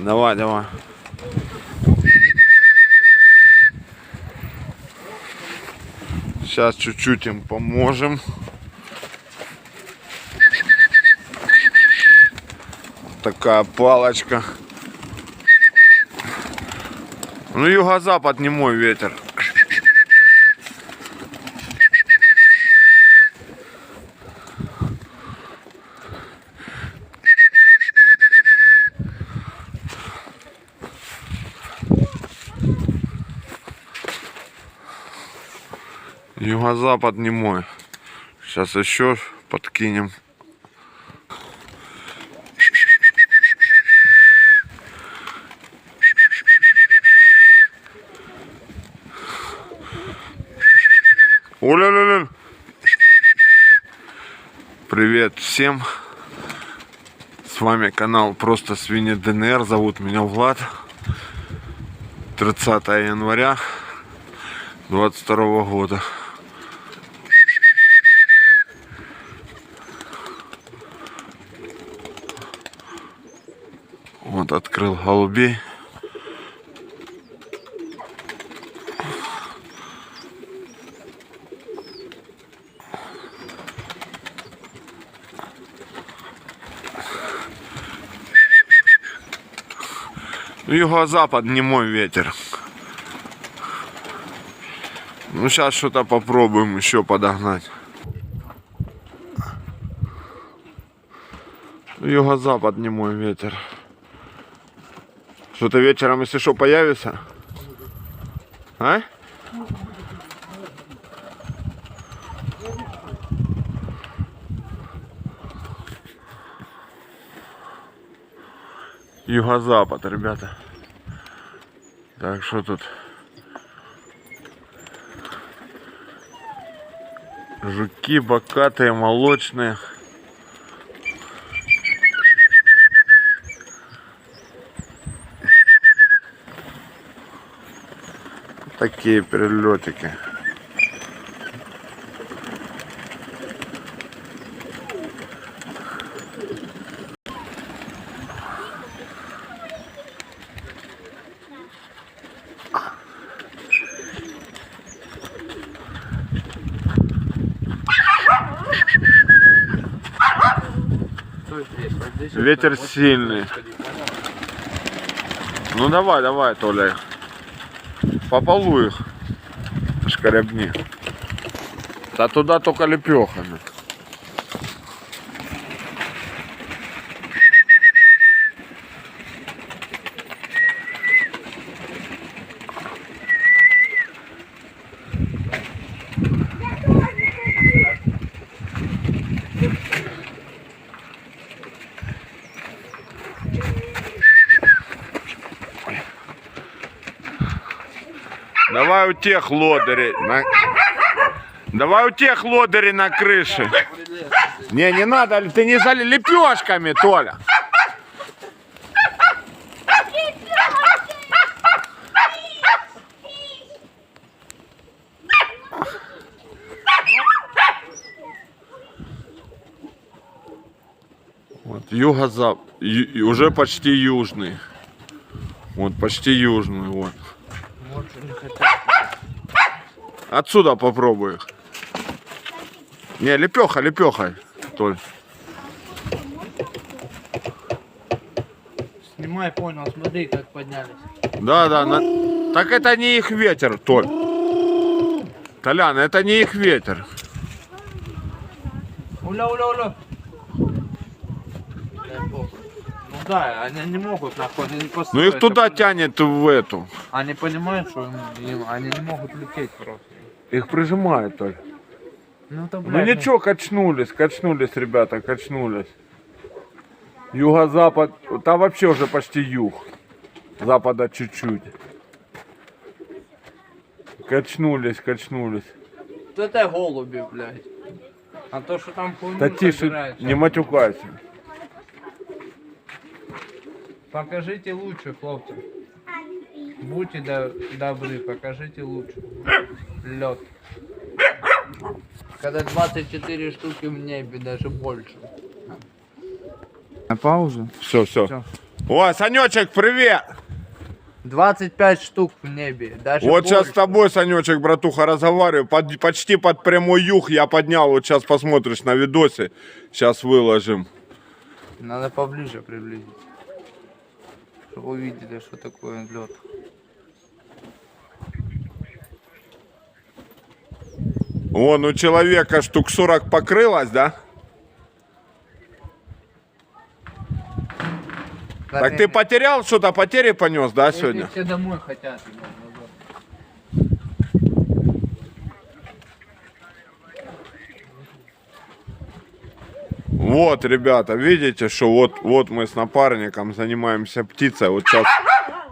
Давай, давай. Сейчас чуть-чуть им поможем. Такая палочка. Ну, юго-запад не мой ветер. Юго-запад не мой. Сейчас еще подкинем. Оля-ля-ля. Привет всем. С вами канал Просто Свиньи ДНР. Зовут меня Влад. 30 января 22 года. Вот открыл голубей. Юго-запад не мой ветер. Ну сейчас что-то попробуем еще подогнать. Юго-запад не мой ветер. Что-то вечером, если что, появится? А? Юго-запад, ребята. Так что тут жуки бокатые, молочные. Такие перелетики. Ветер сильный. Ну давай, давай, Толя. По полу их шкарябни. А туда только лепехами. Давай у тех лодырей. Давай у тех лодырей на крыше. Не надо, ты не залей лепешками, Толя. Вот юго-запад, уже почти южный. Вот почти южный, вот. Отсюда попробуй их. Не, лепеха, Толь. Снимай, понял, смотри, как поднялись. Да. Так это не их ветер, Толь. Толян, это не их ветер. Уля. Ну да, они не могут находить. Ну их туда тянет в эту. Они понимают, что они не могут лететь просто. Их прижимает, Толь. Ну то, Ну блядь. ничего, качнулись, ребята, качнулись. Юго-запад, там вообще уже почти юг. Запада чуть-чуть. Качнулись. Вот это голуби, блядь. А то, что там хуйню Да тише, собирается. не матюкайся. Покажите лучше, хлопцы. Будьте добры, покажите лучше. Лед. Когда 24 штуки в небе, даже больше. На паузу? Все. О, Санечек, привет! 25 штук в небе. Даже Вот сейчас больше. с тобой, Санечек, братуха, разговариваю. Почти под прямой юг я поднял. Вот сейчас посмотришь на видосе. Сейчас выложим. Надо поближе приблизить. Чтобы увидели, что такое лед. Вон у человека штук 40 покрылось, да? Так ты потерял что-то, потери понес, да, сегодня? Все домой хотят. Вот, ребята, видите, что вот мы с напарником занимаемся птицей. Вот сейчас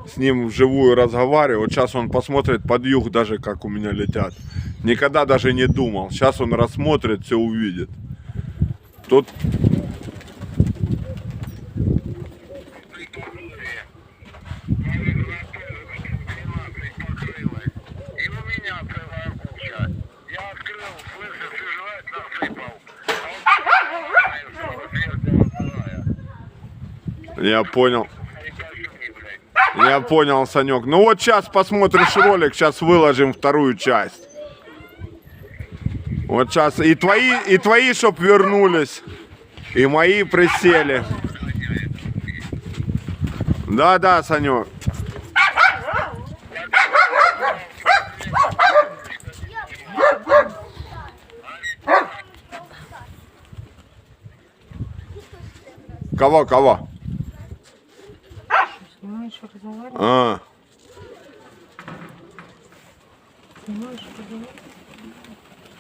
с ним вживую разговариваю. Вот сейчас он посмотрит под юг даже, как у меня летят. Никогда даже не думал. Сейчас он рассмотрит, все увидит. Тут... Я понял. Я понял, Санек. Ну вот сейчас посмотришь ролик, сейчас выложим вторую часть. Вот сейчас и твои, чтоб вернулись, и мои присели. Да, Санек. Кого? Снимаешь, разговариваешь? А. Снимаешь, разговариваешь?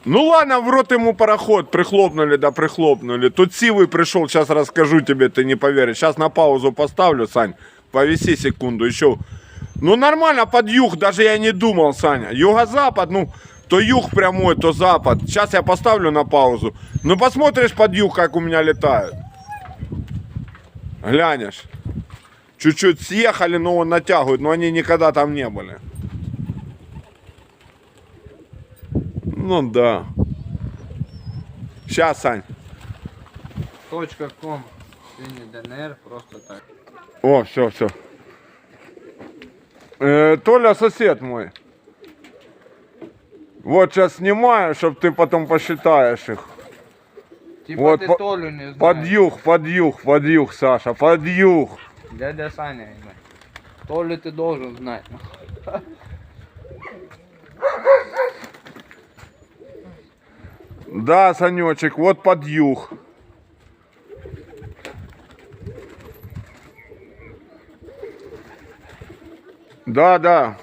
Ну ладно, в рот ему пароход. Прихлопнули, да прихлопнули. Тут Сивый пришел, сейчас расскажу тебе, ты не поверишь. Сейчас на паузу поставлю, Сань. Повиси секунду еще. Ну нормально, под юг, даже я не думал, Саня. Юго-запад, ну, то юг прямой, то запад. Сейчас я поставлю на паузу. Ну посмотришь под юг, как у меня летают. Глянешь. Чуть-чуть съехали, но он натягивает, но они никогда там не были. Ну да. Сейчас, Сань. .com. Синий ДНР, просто так. О, все. Толя сосед мой. Вот сейчас снимаю, чтобы ты потом посчитаешь их. Типа Вот ты Толю не знаешь. под юг, Саша, под юг. Дядя Саня, ебать. Толю ты должен знать. Да, Санечек, вот под юг. Да.